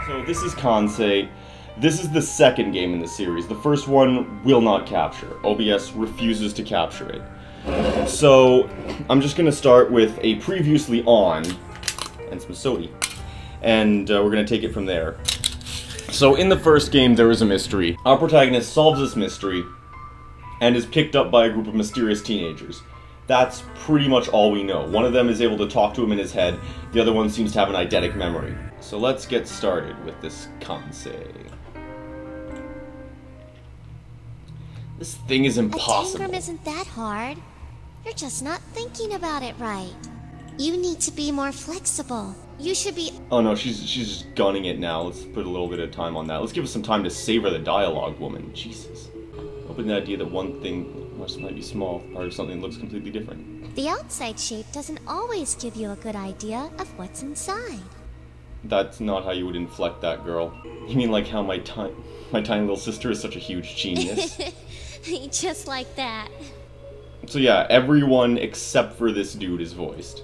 So this is Kansei. This is the second game in the series. The first one will not capture. OBS refuses to capture it. So I'm just going to start with a previously on and some sody. And we're going to take it from there. So in the first game there was a mystery. Our protagonist solves this mystery and is picked up by a group of mysterious teenagers. That's pretty much all we know. One of them is able to talk to him in his head, the other one seems to have an eidetic memory. So let's get started with this Kansei. This thing is impossible. A Tangram isn't that hard. You're just not thinking about it right. You need to be more flexible. You should be... Oh no, she's just gunning it now. Let's put a little bit of time on that. Let's give us some time to savor the dialogue, woman. Jesus. Open the idea that one thing might be small, part of something that looks completely different. The outside shape doesn't always give you a good idea of what's inside. That's not how you would inflect that, girl. You mean like how my tiny little sister is such a huge genius? Just like that. So yeah, everyone except for this dude is voiced.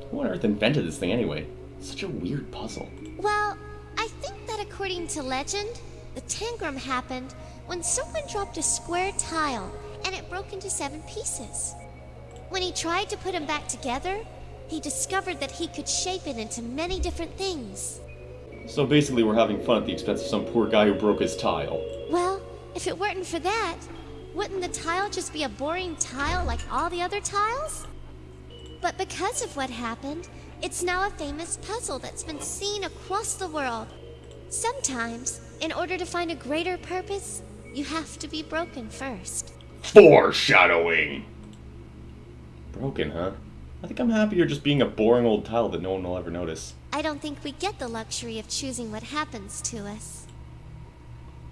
Who on earth invented this thing anyway? It's such a weird puzzle. Well, I think that according to legend, the Tangram happened when someone dropped a square tile and it broke into 7 pieces. When he tried to put them back together, he discovered that he could shape it into many different things. So basically we're having fun at the expense of some poor guy who broke his tile. Well, if it weren't for that, wouldn't the tile just be a boring tile like all the other tiles? But because of what happened, it's now a famous puzzle that's been seen across the world. Sometimes, in order to find a greater purpose, you have to be broken first. Foreshadowing! Broken, huh? I think I'm happier just being a boring old tile that no one will ever notice. I don't think we get the luxury of choosing what happens to us.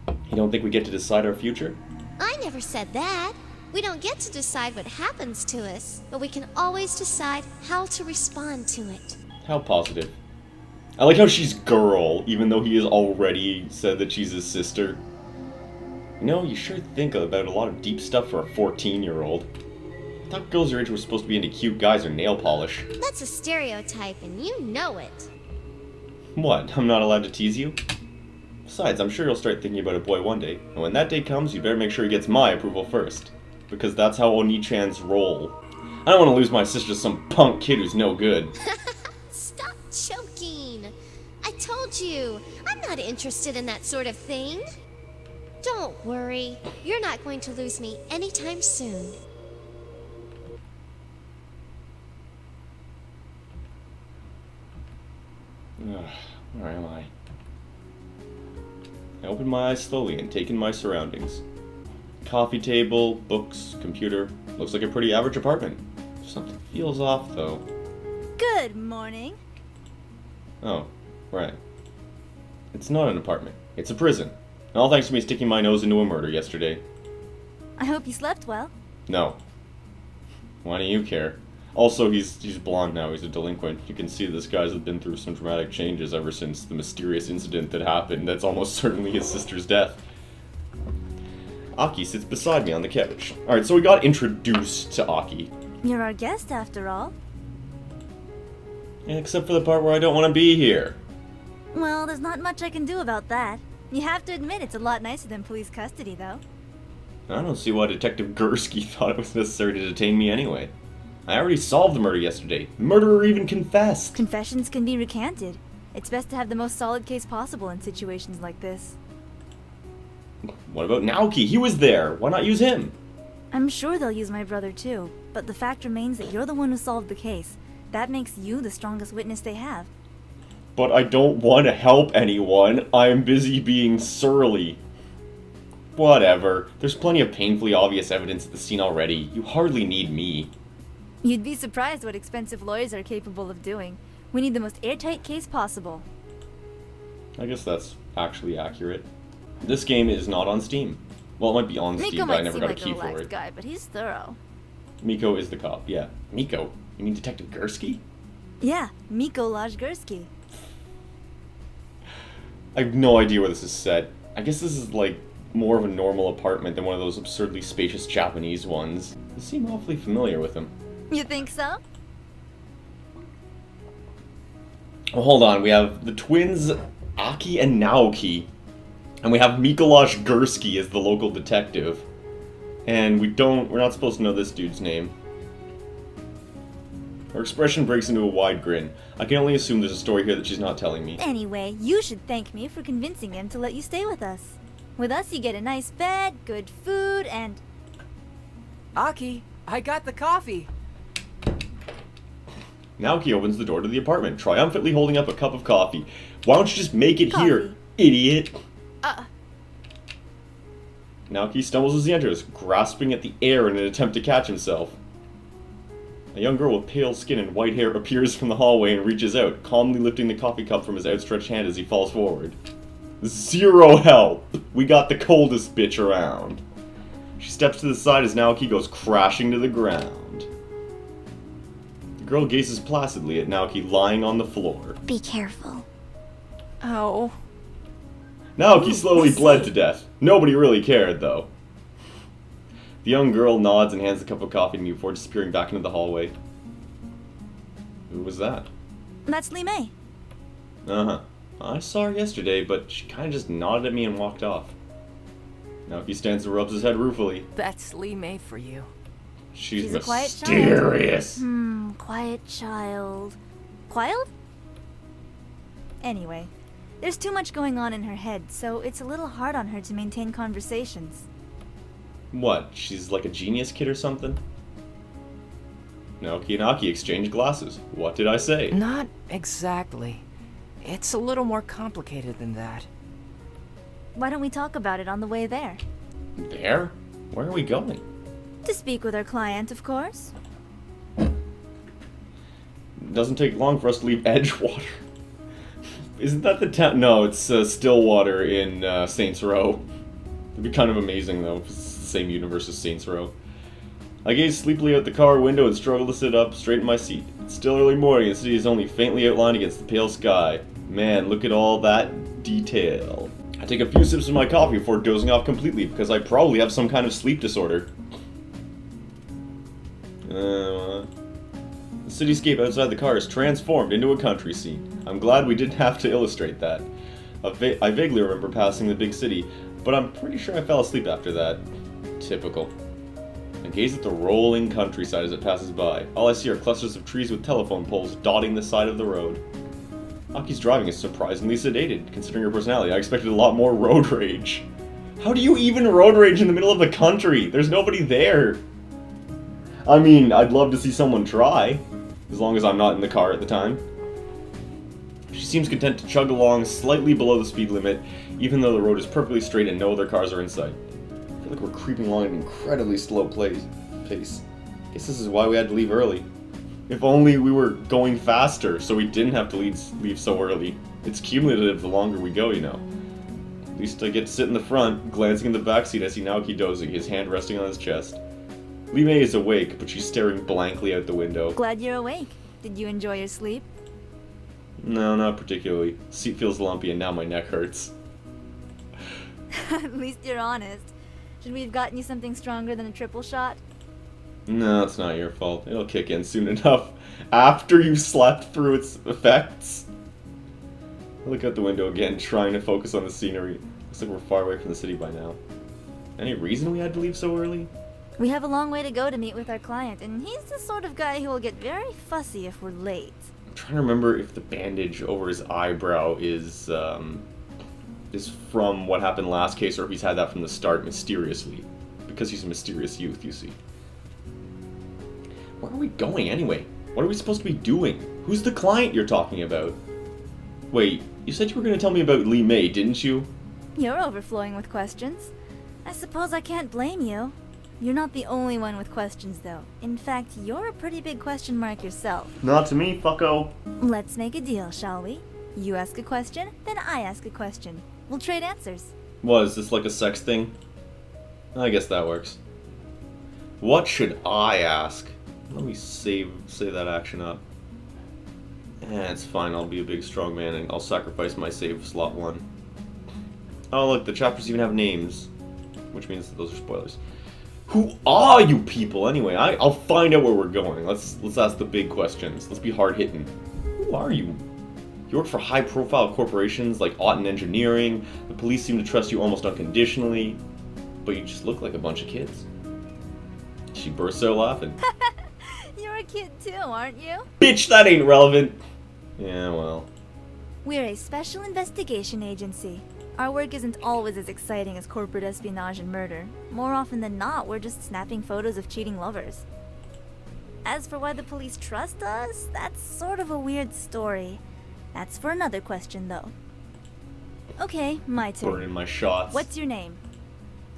You don't think we get to decide our future? I never said that. We don't get to decide what happens to us, but we can always decide how to respond to it. How positive. I like how she's girl, even though he has already said that she's his sister. You know, you sure think about a lot of deep stuff for a 14-year-old. I thought girls your age were supposed to be into cute guys or nail polish. That's a stereotype, and you know it. What, I'm not allowed to tease you? Besides, I'm sure you'll start thinking about a boy one day, and when that day comes, you better make sure he gets my approval first. Because that's how Oni-chans roll. I don't want to lose my sister to some punk kid who's no good. Stop choking! I told you, I'm not interested in that sort of thing. Don't worry, you're not going to lose me anytime soon. Where am I? I open my eyes slowly and take in my surroundings. Coffee table, books, computer. Looks like a pretty average apartment. Something feels off, though. Good morning. Oh, right. It's not an apartment. It's a prison. All thanks to me sticking my nose into a murder yesterday. I hope you slept well. No. Why do you care? Also, he's blonde now. He's a delinquent. You can see this guy's been through some dramatic changes ever since the mysterious incident that happened. That's almost certainly his sister's death. Aki sits beside me on the couch. Alright, so we got introduced to Aki. You're our guest, after all. Except for the part where I don't want to be here. Well, there's not much I can do about that. You have to admit it's a lot nicer than police custody, though. I don't see why Detective Gursky thought it was necessary to detain me anyway. I already solved the murder yesterday. The murderer even confessed. Confessions can be recanted. It's best to have the most solid case possible in situations like this. What about Naoki? He was there. Why not use him? I'm sure they'll use my brother too, but the fact remains that you're the one who solved the case. That makes you the strongest witness they have. But I don't want to help anyone. I'm busy being surly. Whatever. There's plenty of painfully obvious evidence at the scene already. You hardly need me. You'd be surprised what expensive lawyers are capable of doing. We need the most airtight case possible. I guess that's actually accurate. This game is not on Steam. Well, it might be on Steam, Miko but I might never seem got a like key a for relaxed it. guy, but he's thorough. Miko is the cop, yeah. Miko? You mean Detective Gursky? Yeah, Miko Lajgursky. I have no idea where this is set. I guess this is like more of a normal apartment than one of those absurdly spacious Japanese ones. You seem awfully familiar with him. You think so? Well, hold on. We have the twins Aki and Naoki. And we have Mikolash Gursky as the local detective. And we're not supposed to know this dude's name. Her expression breaks into a wide grin. I can only assume there's a story here that she's not telling me. Anyway, you should thank me for convincing him to let you stay with us. With us, you get a nice bed, good food, and... Aki, I got the coffee. Naoki opens the door to the apartment, triumphantly holding up a cup of coffee. Why don't you just make it here, Coffee. idiot? Naoki stumbles as he enters, grasping at the air in an attempt to catch himself. A young girl with pale skin and white hair appears from the hallway and reaches out, calmly lifting the coffee cup from his outstretched hand as he falls forward. Zero help! We got the coldest bitch around. She steps to the side as Naoki goes crashing to the ground. The girl gazes placidly at Naoki lying on the floor. Be careful. Oh. Naoki slowly bled to death. Nobody really cared, though. The young girl nods and hands the cup of coffee to me before disappearing back into the hallway. Who was that? That's Lee May. Uh-huh. I saw her yesterday, but she kind of just nodded at me and walked off. Naoki stands and rubs his head ruefully. That's Lee May for you. She's a quiet mysterious. Quiet child. Quiet? Anyway, there's too much going on in her head, so it's a little hard on her to maintain conversations. What, she's like a genius kid or something? Naoki and Aki exchange glasses. What did I say? Not exactly. It's a little more complicated than that. Why don't we talk about it on the way there? There? Where are we going? To speak with our client, of course. It doesn't take long for us to leave Edgewater. Isn't that the town? No, it's Stillwater in Saints Row. It'd be kind of amazing, though, if it's the same universe as Saints Row. I gaze sleepily out the car window and struggle to sit up straight in my seat. It's still early morning and the city is only faintly outlined against the pale sky. Man, look at all that detail. I take a few sips of my coffee before dozing off completely because I probably have some kind of sleep disorder. The cityscape outside the car is transformed into a country scene. I'm glad we didn't have to illustrate that. I vaguely remember passing the big city, but I'm pretty sure I fell asleep after that. Typical. I gaze at the rolling countryside as it passes by. All I see are clusters of trees with telephone poles dotting the side of the road. Aki's driving is surprisingly sedated, considering her personality. I expected a lot more road rage. How do you even road rage in the middle of the country? There's nobody there. I mean, I'd love to see someone try, as long as I'm not in the car at the time. She seems content to chug along slightly below the speed limit, even though the road is perfectly straight and no other cars are in sight. I feel like we're creeping along at an incredibly slow pace. Guess this is why we had to leave early. If only we were going faster, so we didn't have to leave so early. It's cumulative the longer we go, you know. At least I get to sit in the front, glancing in the backseat. I see Naoki dozing, his hand resting on his chest. Lee May is awake, but she's staring blankly out the window. Glad you're awake. Did you enjoy your sleep? No, not particularly. The seat feels lumpy and now my neck hurts. At least you're honest. Should we have gotten you something stronger than a triple shot? No, it's not your fault. It'll kick in soon enough. After you've slept through its effects. I look out the window again, trying to focus on the scenery. Looks like we're far away from the city by now. Any reason we had to leave so early? We have a long way to go to meet with our client, and he's the sort of guy who will get very fussy if we're late. I'm trying to remember if the bandage over his eyebrow is from what happened last case, or if he's had that from the start mysteriously. Because he's a mysterious youth, you see. Where are we going anyway? What are we supposed to be doing? Who's the client you're talking about? Wait, you said you were going to tell me about Lee May, didn't you? You're overflowing with questions. I suppose I can't blame you. You're not the only one with questions, though. In fact, you're a pretty big question mark yourself. Not to me, fucko. Let's make a deal, shall we? You ask a question, then I ask a question. We'll trade answers. What, is this like a sex thing? I guess that works. What should I ask? Let me save that action up. It's fine, I'll be a big strong man and I'll sacrifice my save slot 1. Oh look, the chapters even have names. Which means that those are spoilers. Who are you people anyway? I'll find out where we're going. Let's ask the big questions. Let's be hard hitting. Who are you? You work for high-profile corporations like Otten Engineering. The police seem to trust you almost unconditionally. But you just look like a bunch of kids. She bursts out laughing. You're a kid too, aren't you? Bitch, that ain't relevant! Yeah, well. We're a special investigation agency. Our work isn't always as exciting as corporate espionage and murder. More often than not, we're just snapping photos of cheating lovers. As for why the police trust us, that's sort of a weird story. That's for another question, though. Okay, my turn. Burning my shots. What's your name?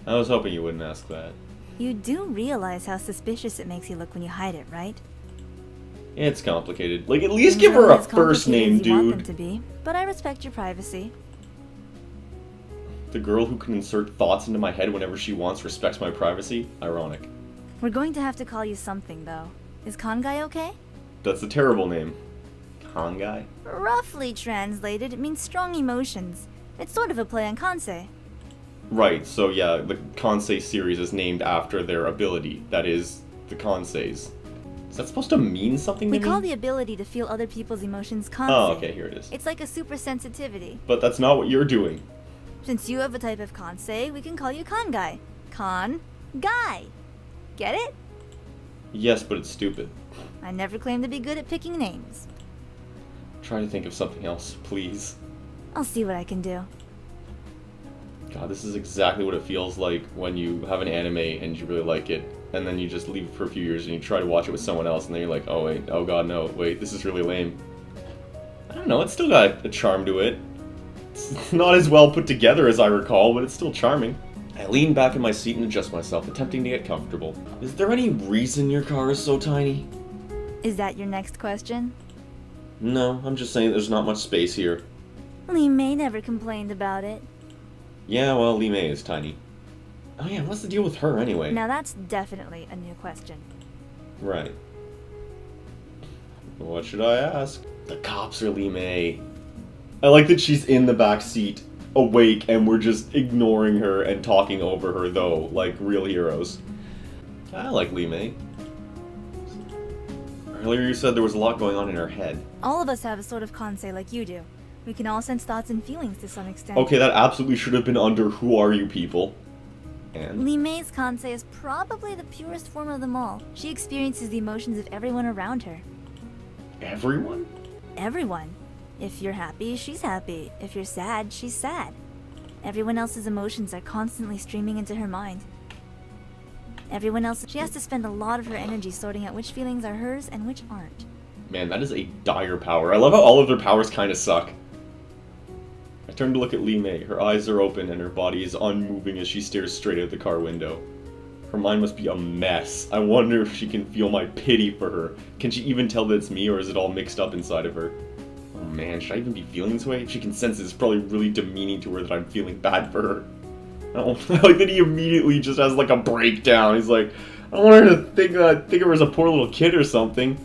I was hoping you wouldn't ask that. You do realize how suspicious it makes you look when you hide it, right? It's complicated. Like, at least give her a first name, You want them dude. to be, but I respect your privacy. The girl who can insert thoughts into my head whenever she wants respects my privacy? Ironic. We're going to have to call you something, though. Is Kansei okay? That's a terrible name. Kansei? Roughly translated, it means strong emotions. It's sort of a play on Kansei. Right, so yeah, the Kansei series is named after their ability. That is, the Kanseis. Is that supposed to mean something We to call me? the ability to feel other people's emotions Kansei. Oh, okay, here it is. It's like a super sensitivity. But that's not what you're doing. Since you have a type of Kansei, we can call you Kansei. Guy. Get it? Yes, but it's stupid. I never claimed to be good at picking names. Try to think of something else, please. I'll see what I can do. God, this is exactly what it feels like when you have an anime and you really like it, and then you just leave it for a few years and you try to watch it with someone else, and then you're like, oh wait, oh god, no, wait, this is really lame. I don't know, it's still got a charm to it. It's not as well put together as I recall, but it's still charming. I lean back in my seat and adjust myself, attempting to get comfortable. Is there any reason your car is so tiny? Is that your next question? No, I'm just saying there's not much space here. Lee May never complained about it. Yeah, well, Lee May is tiny. Oh yeah, what's the deal with her anyway? Now that's definitely a new question. Right. What should I ask? The cops are Lee May. I like that she's in the back seat, awake, and we're just ignoring her and talking over her, though, like real heroes. I like Lee May. Earlier you said there was a lot going on in her head. All of us have a sort of Kansei like you do. We can all sense thoughts and feelings to some extent. Okay, that absolutely should have been under Who Are You People. And? Lee May's Kansei is probably the purest form of them all. She experiences the emotions of everyone around her. Everyone? Everyone. If you're happy, she's happy. If you're sad, she's sad. Everyone else's emotions are constantly streaming into her mind. She has to spend a lot of her energy sorting out which feelings are hers and which aren't. Man, that is a dire power. I love how all of their powers kind of suck. I turn to look at Lee May. Her eyes are open and her body is unmoving as she stares straight out the car window. Her mind must be a mess. I wonder if she can feel my pity for her. Can she even tell that it's me, or is it all mixed up inside of her? Oh man, should I even be feeling this way? If she can sense it, it's probably really demeaning to her that I'm feeling bad for her. I like that he immediately just has like a breakdown. He's like, I don't want her to think of her as a poor little kid or something.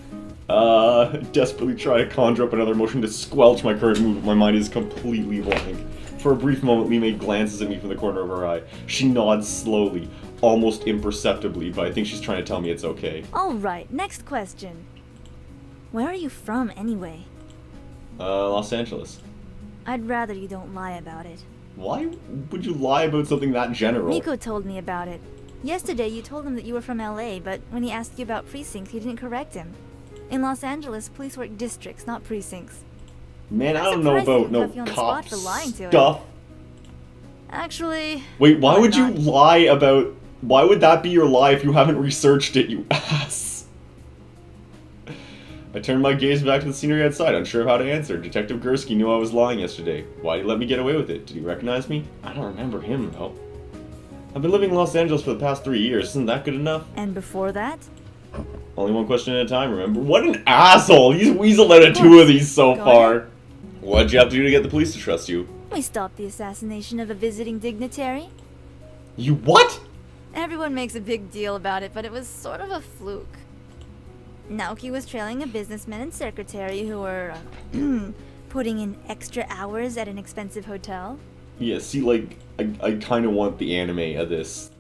Desperately try to conjure up another emotion to squelch my current mood, but my mind is completely blank. For a brief moment, Lee May glances at me from the corner of her eye. She nods slowly, almost imperceptibly, but I think she's trying to tell me it's okay. Alright, next question. Where are you from, anyway? Los Angeles. I'd rather you don't lie about it. Why would you lie about something that general? Nico told me about it. Yesterday, you told him that you were from LA, but when he asked you about precincts, you didn't correct him. In Los Angeles, police work districts, not precincts. Man, I don't I'm know surprised they about didn't no cuff you on the spot cop for lying to it. stuff. Actually... Wait, why would you not? lie about... Why would that be your lie if you haven't researched it, you ass? I turned my gaze back to the scenery outside, unsure of how to answer. Detective Gursky knew I was lying yesterday. Why did he let me get away with it? Did he recognize me? I don't remember him, though. I've been living in Los Angeles for the past 3 years. Isn't that good enough? And before that? Only one question at a time, remember? What an asshole! He's weaseled out of 2 of these so Go far. ahead. What'd you have to do to get the police to trust you? We stopped the assassination of a visiting dignitary. You what? Everyone makes a big deal about it, but it was sort of a fluke. Naoki was trailing a businessman and secretary who were putting in extra hours at an expensive hotel. Yeah, see, like, I kind of want the anime of this.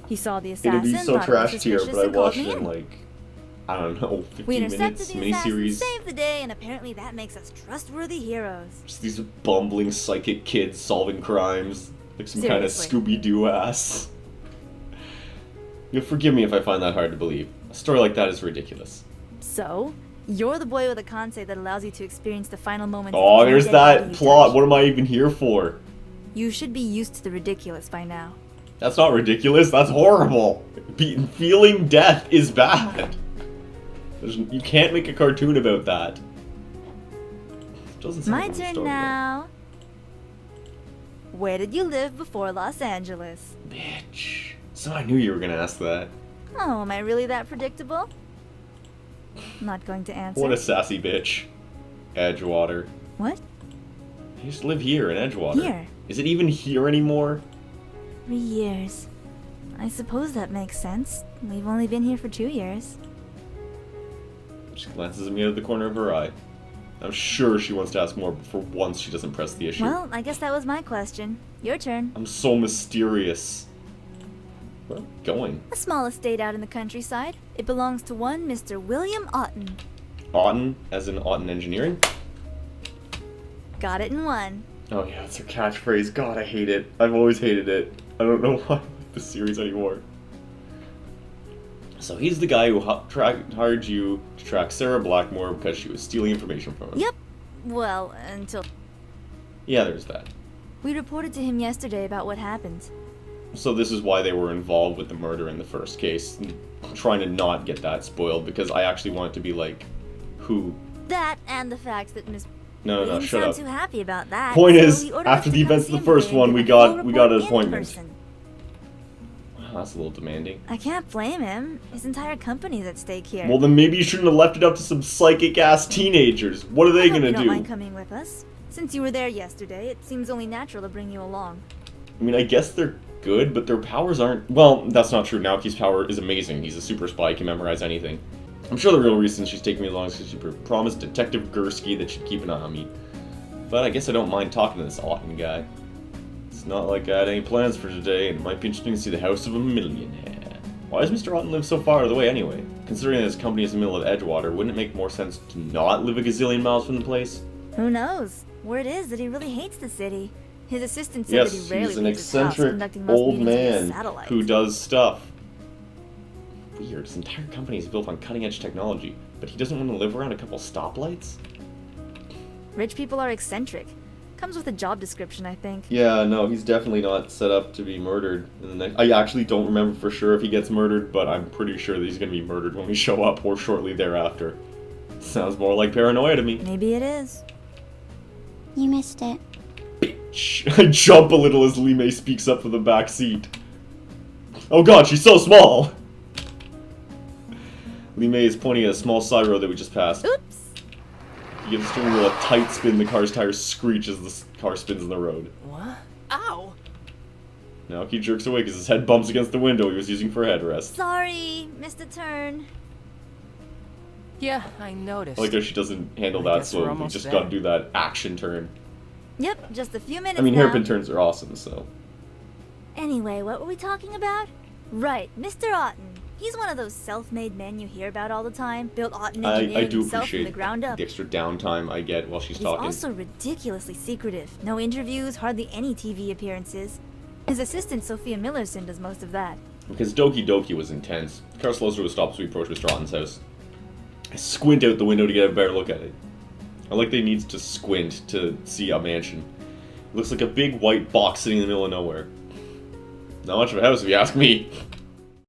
He saw the assassin, It'd be so thought it was trashed here, suspicious, but I and called watched me it in, in. like, I don't know, We 15 intercepted minutes, the assassins, miniseries. saved the day, and apparently that makes us trustworthy heroes. Just these bumbling psychic kids solving crimes. Like some kind of Seriously. Scooby-Doo ass. You'll forgive me if I find that hard to believe. A story like that is ridiculous. So, you're the boy with a Kansei that allows you to experience the final moments. Oh, of any there's dead body that you plot. touch. What am I even here for? You should be used to the ridiculous by now. That's not ridiculous. That's horrible. Feeling death is bad. You can't make a cartoon about that. Doesn't sound My like a turn story, now. Where did you live before Los Angeles? though. Bitch. So I knew you were gonna ask that. Oh, am I really that predictable? Not going to answer. What a sassy bitch. Edgewater. What? I used to live here in Edgewater. Here? Is it even here anymore? 3 years. I suppose that makes sense. We've only been here for 2 years. She glances at me out of the corner of her eye. I'm sure she wants to ask more, but for once she doesn't press the issue. Well, I guess that was my question. Your turn. I'm so mysterious. Well, going. A small estate out in the countryside. It belongs to one Mr. William Otten. Otten, as in Otten Engineering? Got it in one. Oh yeah, that's her catchphrase. God, I hate it. I've always hated it. I don't know why I like this series anymore. So he's the guy who hired you to track Sarah Blackmore because she was stealing information from him. Yep. Well, until Yeah, there's that. we reported to him yesterday about what happened. So this is why they were involved with the murder in the first case. I'm trying to not get that spoiled because I actually want it to be like, who? That and the fact that Miss No, we no, didn't shut sound up. too happy about that. Point so is, he ordered us after to the come events of see the him first today one, and we give a full got an report in appointment. person. Wow, that's a little demanding. I can't blame him. His entire company's at stake here. Well, then maybe you shouldn't have left it up to some psychic-ass teenagers. What are I they hope gonna you don't do? mind coming with us. Since you were there yesterday, it seems only natural to bring you along. I mean, I guess they're good, but their powers aren't... Well, that's not true. Naoki's power is amazing. He's a super spy, he can memorize anything. I'm sure the real reason she's taking me along is because she promised Detective Gursky that she'd keep an eye on me. But I guess I don't mind talking to this Otten guy. It's not like I had any plans for today, and it might be interesting to see the house of a millionaire. Why does Mr. Otten live so far away anyway? Considering that his company is in the middle of Edgewater, wouldn't it make more sense to not live a gazillion miles from the place? Who knows? Word is that he really hates the city. His assistant said that Yes, he rarely he's an leaves his house, eccentric conducting most old meetings via man satellite. who does stuff. Weird, his entire company is built on cutting-edge technology, but he doesn't want to live around a couple stoplights? Rich people are eccentric. Comes with a job description, I think. Yeah, no, he's definitely not set up to be murdered in the next... I actually don't remember for sure if he gets murdered, but I'm pretty sure that he's going to be murdered when we show up or shortly thereafter. Sounds more like paranoia to me. Maybe it is. You missed it. Bitch. I jump a little as Lee May speaks up from the back seat. Oh god, she's so small! Lee May is pointing at a small side road that we just passed. Oops! You give the steering wheel a tight spin, the car's tires screech as the car spins in the road. What? Ow! Naoki jerks away because his head bumps against the window he was using for a headrest. Sorry, missed a turn. Yeah, I noticed. I like how she doesn't handle I that guess we're slowly. You almost just there. gotta do that action turn. Yep, just a few minutes I mean, now. hairpin turns are awesome, so. Anyway, what were we talking about? Right, Mr. Otten. He's one of those self-made men you hear about all the time. Built Otten I engineering do himself from appreciate the ground up. the extra downtime I get while she's He's talking. also ridiculously secretive. No interviews, hardly any TV appearances. His assistant, Sophia Millerson, does most of that. Because Doki Doki was intense. The car slows to a stop as we approach Mr. Otten's house. I squint out the window to get a better look at it. I like that he needs to squint to see a mansion. It looks like a big white box sitting in the middle of nowhere. Not much of a house if you ask me.